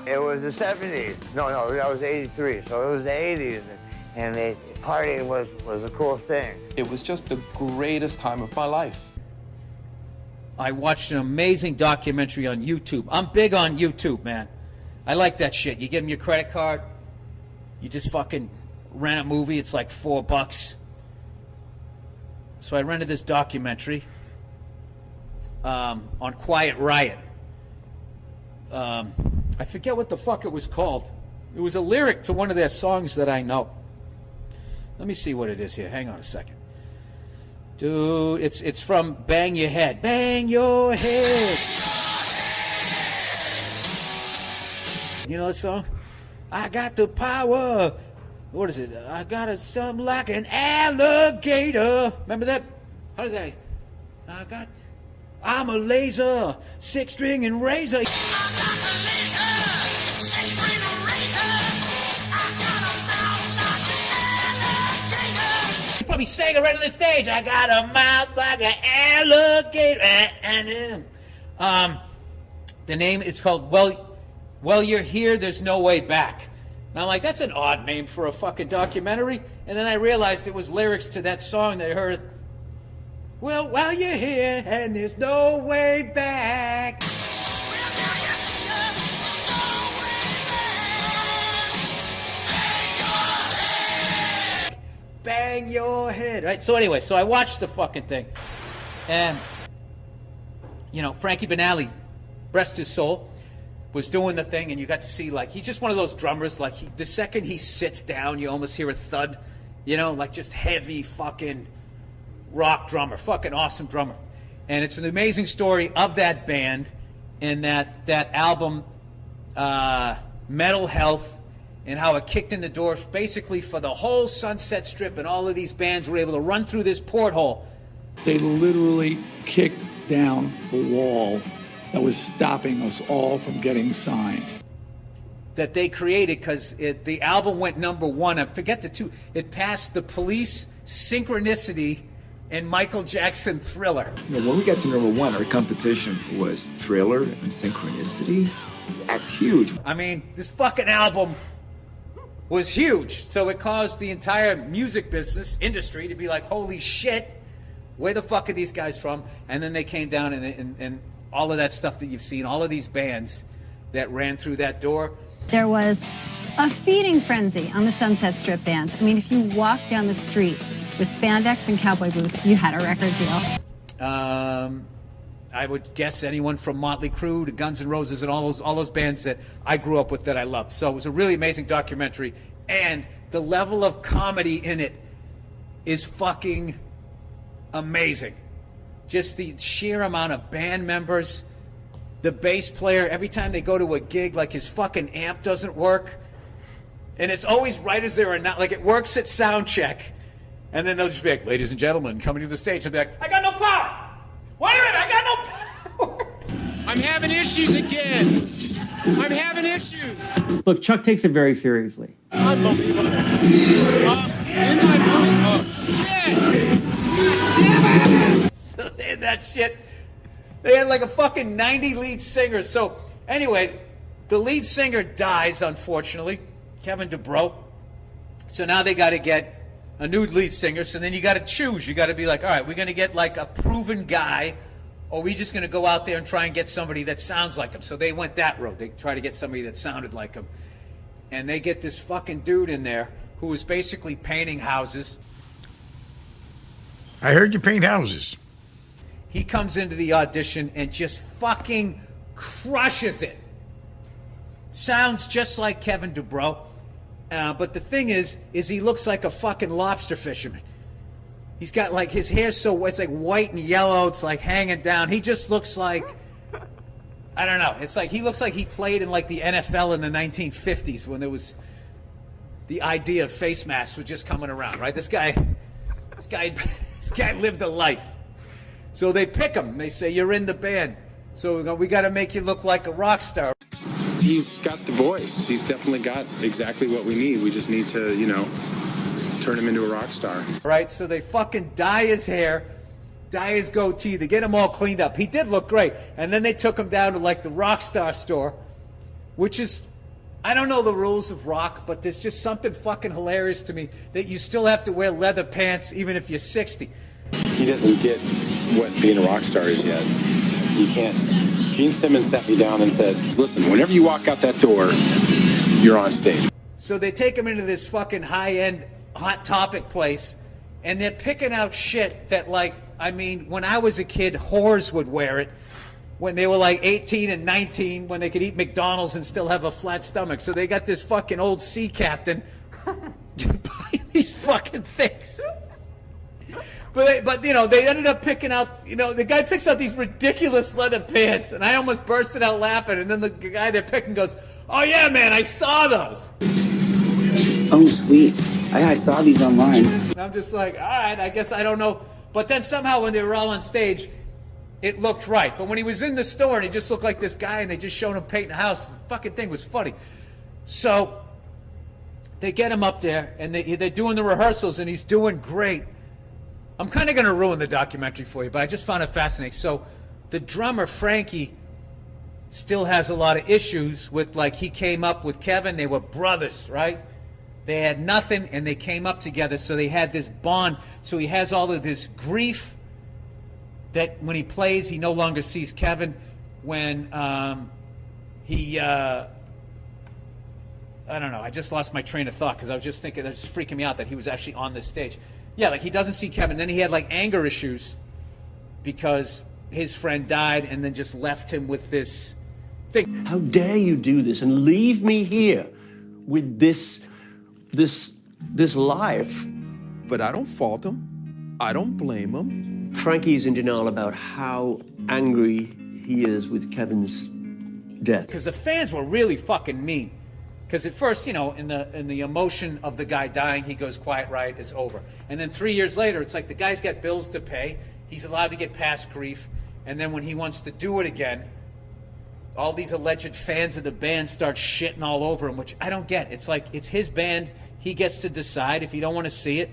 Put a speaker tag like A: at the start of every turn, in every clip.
A: It was the 70s. No, that was 83. So it was the 80s. And partying was a cool thing.
B: It was just the greatest time of my life.
C: I watched an amazing documentary on YouTube. I'm big on YouTube, man. I like that shit. You give them your credit card, you just fucking rent a movie. It's like $4. So I rented this documentary on Quiet Riot. I forget what the fuck it was called. It was a lyric to one of their songs that I know. Let me see what it is here. Hang on a second. Dude, it's from Bang Your Head. Bang Your Head. You know that song? I got the power. What is it? I got something like an alligator. Remember that? How does that? I'm a laser, 6-string and razor. Probably sang it right on the stage. I got a mouth like an alligator. The name is called Well You're Here, There's No Way Back. And I'm like, that's an odd name for a fucking documentary. And then I realized it was lyrics to that song that I heard. Well, while you're here and there's no way back. Bang your head, right? So anyway, so I watched the fucking thing. And, you know, Frankie Banali, rest his soul, was doing the thing, and you got to see, like, he's just one of those drummers, like, the second he sits down, you almost hear a thud, you know, like just heavy fucking rock drummer, fucking awesome drummer. And it's an amazing story of that band and that album, Metal Health, and how it kicked in the door basically for the whole Sunset Strip, and all of these bands were able to run through this porthole.
D: They literally kicked down the wall that was stopping us all from getting signed.
C: That they created, because the album went #1. I forget the two. It passed The Police, Synchronicity, and Michael Jackson, Thriller.
E: You know, when we got to #1, our competition was Thriller and Synchronicity. That's huge.
C: I mean, this fucking album was huge. So it caused the entire music business industry to be like, holy shit, where the fuck are these guys from? And then they came down and all of that stuff that you've seen, all of these bands that ran through that door.
F: There was a feeding frenzy on the Sunset Strip bands. I mean, if you walked down the street with spandex and cowboy boots, you had a record deal.
C: I would guess anyone from Motley Crue to Guns N' Roses and all those bands that I grew up with that I loved. So it was a really amazing documentary, and the level of comedy in it is fucking amazing. Just the sheer amount of band members, the bass player, every time they go to a gig, like his fucking amp doesn't work. And it's always right as they're not, like it works at sound check. And then they'll just be like, ladies and gentlemen, coming to the stage. They'll be like, I got no power. Wait a minute, I got no power.
G: I'm having issues again. I'm having issues.
H: Look, Chuck takes it very seriously.
G: Unbelievable. In my phone. Oh, shit.
C: So they had that shit. They had like a fucking 90 lead singers. So anyway, the lead singer dies, unfortunately, Kevin DuBrow. So now they got to get a new lead singer. So then you got to choose. You got to be like, all right, we're going to get like a proven guy, or we just going to go out there and try and get somebody that sounds like him. So they went that road. They try to get somebody that sounded like him. And they get this fucking dude in there who was basically painting houses.
I: I heard you paint houses.
C: He comes into the audition and just fucking crushes it. Sounds just like Kevin DuBrow. But the thing is he looks like a fucking lobster fisherman. He's got like his hair's so it's like white and yellow. It's like hanging down. He just looks like, I don't know. It's like he looks like he played in like the NFL in the 1950s when there was the idea of face masks was just coming around, right? This guy lived a life. So they pick him. They say, you're in the band. So we got to make you look like a rock star.
J: He's got the voice. He's definitely got exactly what we need. We just need to, turn him into a rock star.
C: Right? So they fucking dye his hair, dye his goatee. They get him all cleaned up. He did look great. And then they took him down to like the Rockstar store, which is I don't know the rules of rock, but there's just something fucking hilarious to me that you still have to wear leather pants even if you're 60.
J: He doesn't get what being a rock star is yet. You can't. Gene Simmons sat me down and said, listen, whenever you walk out that door, you're on stage.
C: So they take him into this fucking high-end Hot Topic place, and they're picking out shit that, like, I mean, when I was a kid, whores would wear it. When they were like 18 and 19, when they could eat McDonald's and still have a flat stomach. So they got this fucking old sea captain buying these fucking things. But you know, they ended up picking out, you know, the guy picks out these ridiculous leather pants, and I almost bursted out laughing, and then the guy they're picking goes, oh yeah, man, I saw those.
I: Oh, sweet. I saw these online.
C: And I'm just like, all right, I guess I don't know. But then somehow when they were all on stage, it looked right. But when he was in the store and he just looked like this guy and they just showed him painting a house, the fucking thing was funny. So they get him up there and they're doing the rehearsals and he's doing great. I'm kind of going to ruin the documentary for you, but I just found it fascinating. So the drummer, Frankie, still has a lot of issues with, like, he came up with Kevin. They were brothers, right? They had nothing and they came up together. So they had this bond. So he has all of this grief that when he plays, he no longer sees Kevin. When I don't know, I just lost my train of thought because I was just thinking, it was freaking me out that he was actually on this stage. Yeah, like he doesn't see Kevin. Then he had like anger issues because his friend died and then just left him with this thing.
K: How dare you do this and leave me here with this life?
B: But I don't fault him. I don't blame him.
K: Frankie's in denial about how angry he is with Kevin's death.
C: Because the fans were really fucking mean. Because at first, you know, in the emotion of the guy dying, he goes, quiet riot is over. And then 3 years later, it's like the guy's got bills to pay. He's allowed to get past grief. And then when he wants to do it again, all these alleged fans of the band start shitting all over him, which I don't get. It's like, it's his band. He gets to decide if you don't want to see it.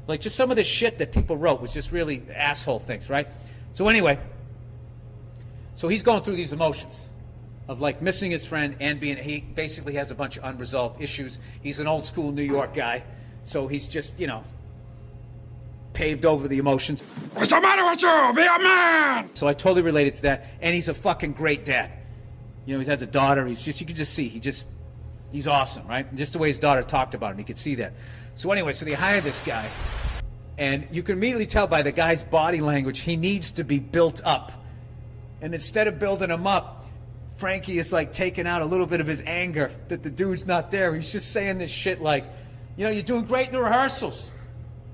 C: Like, just some of the shit that people wrote was just really asshole things, right? So anyway, so he's going through these emotions of, like, missing his friend and he basically has a bunch of unresolved issues. He's an old school New York guy, so he's just, you know, paved over the emotions.
D: What's the matter with you? Be a man!
C: So I totally related to that, and he's a fucking great dad. You know, he has a daughter. He's just, you can just see, he's awesome, right? Just the way his daughter talked about him, you could see that. So anyway, so they hire this guy, and you can immediately tell by the guy's body language, he needs to be built up. And instead of building him up, Frankie is like taking out a little bit of his anger that the dude's not there. He's just saying this shit like, you know, you're doing great in the rehearsals.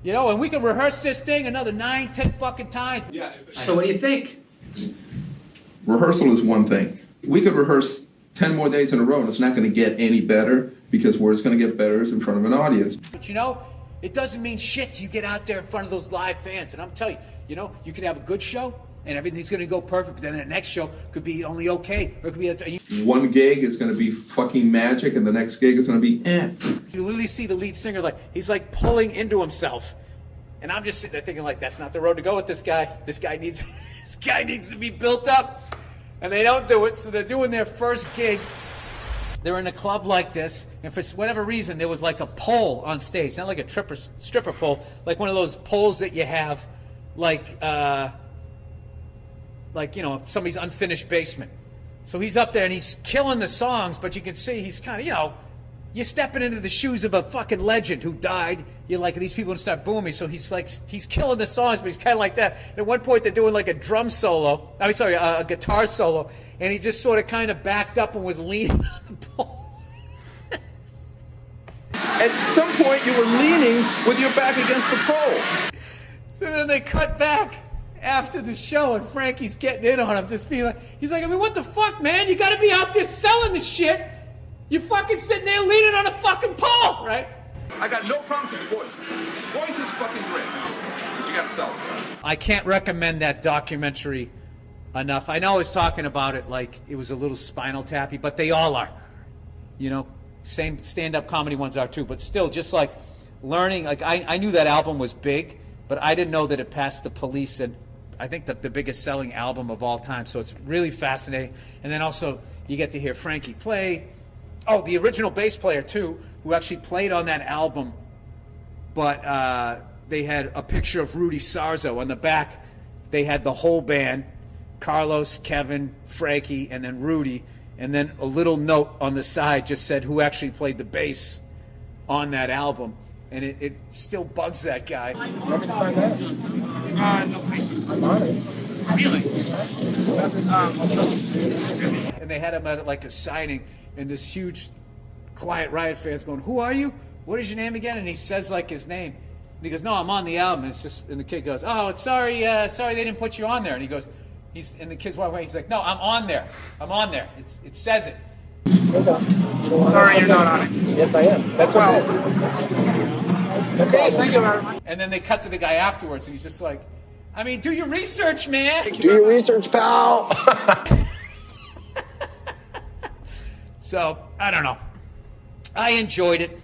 C: You know, and we can rehearse this thing another 9, 10 fucking times.
L: Yeah. So what do you think?
M: Rehearsal is one thing. We could rehearse 10 more days in a row and it's not going to get any better, because where it's going to get better is in front of an audience.
C: But you know, it doesn't mean shit till you get out there in front of those live fans. And I'm telling you, you know, you can have a good show and everything's going to go perfect, but then the next show could be only okay, or it could be
M: one gig is going to be fucking magic and the next gig is going to be
C: You literally see the lead singer, like, he's like pulling into himself. And I'm just sitting there thinking, like, that's not the road to go with this guy. This guy needs to be built up. And they don't do it, so they're doing their first gig. They're in a club like this, and for whatever reason, there was like a pole on stage. Not like a stripper pole, like one of those poles that you have, like, you know, somebody's unfinished basement. So he's up there, and he's killing the songs, but you can see he's kind of, you know, you're stepping into the shoes of a fucking legend who died. You're like, these people are going to start booing me. So he's like, he's killing the songs, but he's kind of like that. And at one point, they're doing like a drum solo. I mean, sorry, a guitar solo. And he just sort of kind of backed up and was leaning on the pole.
B: At some point, you were leaning with your back against the pole.
C: So then they cut back after the show, and Frankie's getting in on him, just being like, he's like, I mean, what the fuck, man? You got to be out there selling the shit. You're fucking sitting there leaning on a fucking pole, right?
B: I got no problems with the voice. Voice is fucking great. But you got to sell it.
C: I can't recommend that documentary enough. I know I was talking about it like it was a little Spinal Tappy, but they all are. You know, same stand-up comedy ones are too, but still, just like learning, like I knew that album was big, but I didn't know that it passed The Police, and I think the biggest selling album of all time. So it's really fascinating. And then also you get to hear Frankie play. Oh, the original bass player, too, who actually played on that album, but they had a picture of Rudy Sarzo. On the back, they had the whole band, Carlos, Kevin, Frankie, and then Rudy, and then a little note on the side just said who actually played the bass on that album. And it still bugs that guy.
G: Want me to sign that? No, thank you. I'm on it. Really?
C: And they had him at like a signing, and this huge quiet Riot fans going, "Who are you? What is your name again?" And he says like his name, and he goes, "No, I'm on the album." And it's just, and the kid goes, "Oh, it's sorry they didn't put you on there." And he goes, and the kid's walking away. He's like, "No, I'm on there. I'm on there. It says it."
G: Sorry, you're not on it. Yes, I am. That's okay. Okay, thank you very much.
C: And then they cut to the guy afterwards, and he's just like, "I mean, do your research, man.
L: Do your research, pal."
C: So, I don't know. I enjoyed it.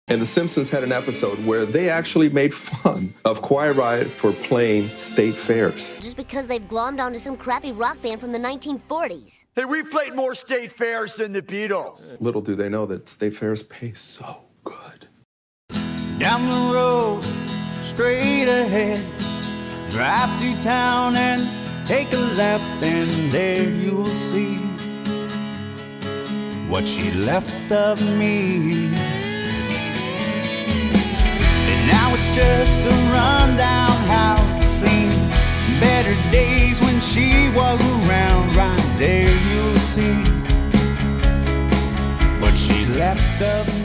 M: And The Simpsons had an episode where they actually made fun of Quiet Riot for playing state fairs.
N: Just because they've glommed onto some crappy rock band from the 1940s.
L: Hey, we've played more state fairs than the Beatles.
M: Little do they know that state fairs pay so good.
O: Down the road, straight ahead, drive through town and take a left, and there you'll see what she left of me. And now it's just a rundown house scene. Better days when she was around. Right there you'll see what she left of me.